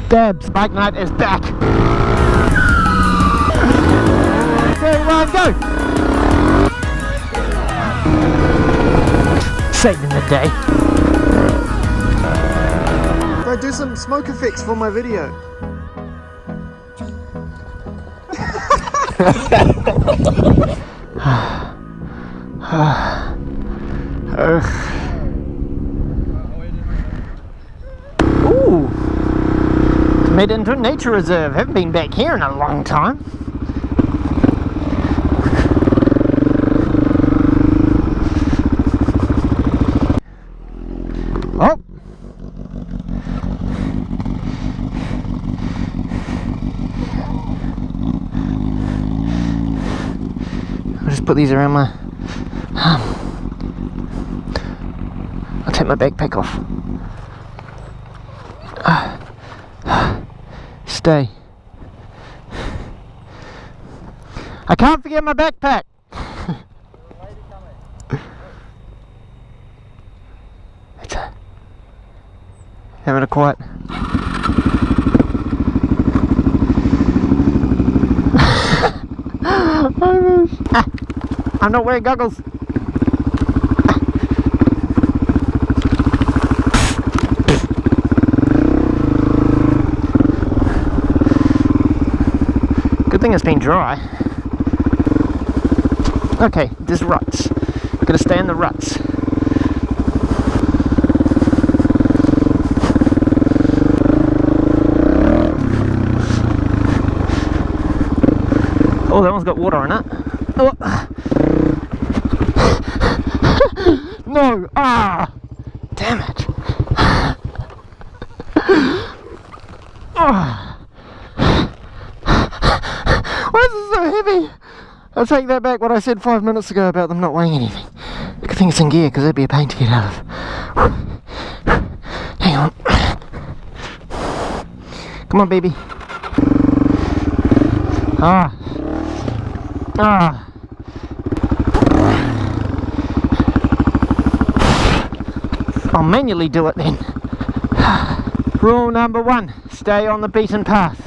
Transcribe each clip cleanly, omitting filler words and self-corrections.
Dabs, bike night is back. 3, 1, go! Saving the day. Bro, do some smoke effects for my video. Ooh, made it into a nature reserve. Haven't been back here in a long time. Oh, I'll just put these around my I'll take my backpack off. Stay. I can't forget my backpack. It's having a quiet. I'm not wearing goggles. Good thing it's been dry. Okay, there's ruts. Gotta stay in the ruts. Oh, that one's got water in it. Oh. No! Ah! Damn it! Oh. Why is it so heavy? I'll take that back, what I said 5 minutes ago about them not weighing anything. Good thing it's in gear, because that'd be a pain to get out of. Hang on. Come on, baby. Ah. Ah. I'll manually do it then. Rule number 1, stay on the beaten path.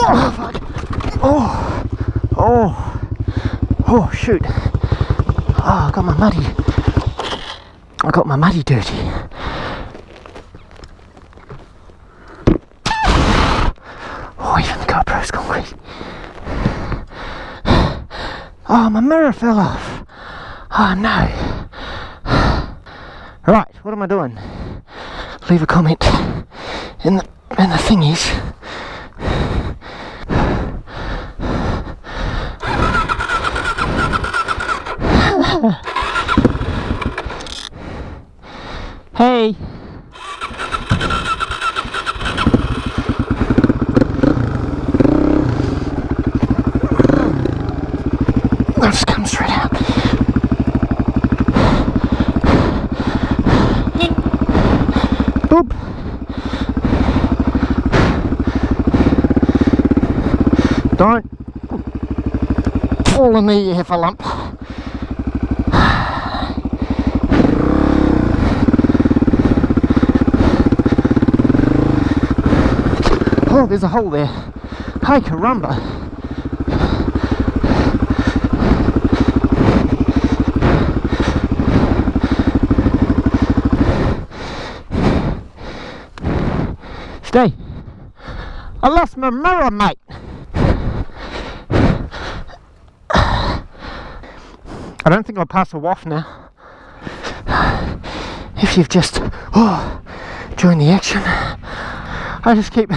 Oh, fuck. Oh. Oh. Oh, shoot. Oh, I got my muddy dirty. Oh, even the GoPro's gone crazy. Oh, my mirror fell off. Oh no. Right, what am I doing? Leave a comment in the thingies. Hey. I'll just come straight out. Boop. Don't fall in there, you heffalump. Oh, there's a hole there. Hi, caramba. Stay. I lost my mirror, mate. I don't think I'll pass a waft now. If you've just joined the action, I just keep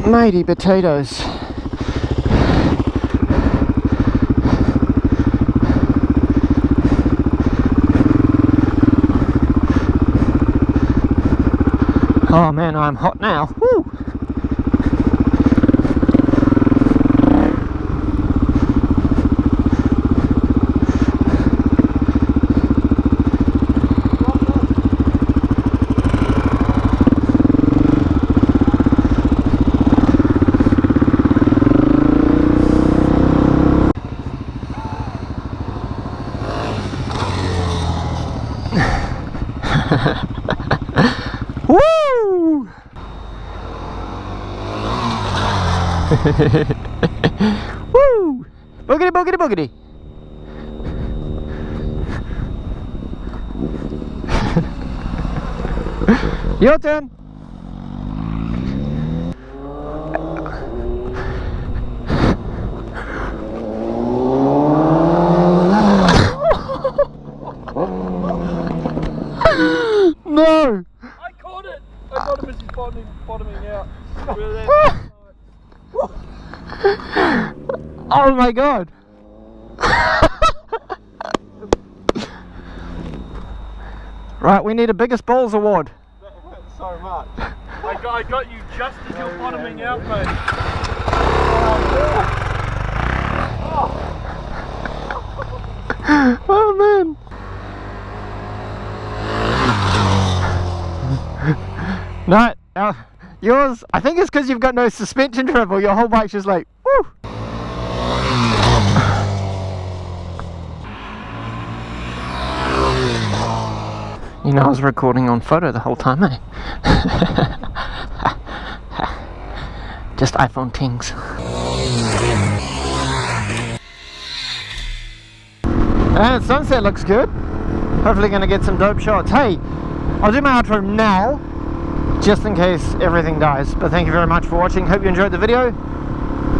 matey potatoes. Oh man, I'm hot now. Woo. Woo! Woo! Boogity, boogity, boogity. Your turn. No! I caught it! I got him as he's bottoming out. Oh my god! Right, we need a biggest balls award. That hurt so much. I got you just as you're bottoming out, mate. Oh man! No, yours, I think it's because you've got no suspension travel, your whole bike's just like, woo! You know I was recording on photo the whole time, eh? Just iPhone tings. And sunset looks good. Hopefully gonna get some dope shots. Hey, I'll do my outro now, just in case everything dies. But thank you very much for watching. Hope you enjoyed the video.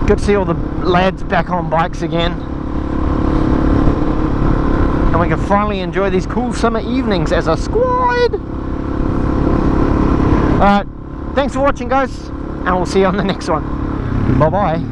Good to see all the lads back on bikes again. And we can finally enjoy these cool summer evenings as a squad. Alright, thanks for watching guys, and we'll see you on the next one. Bye bye.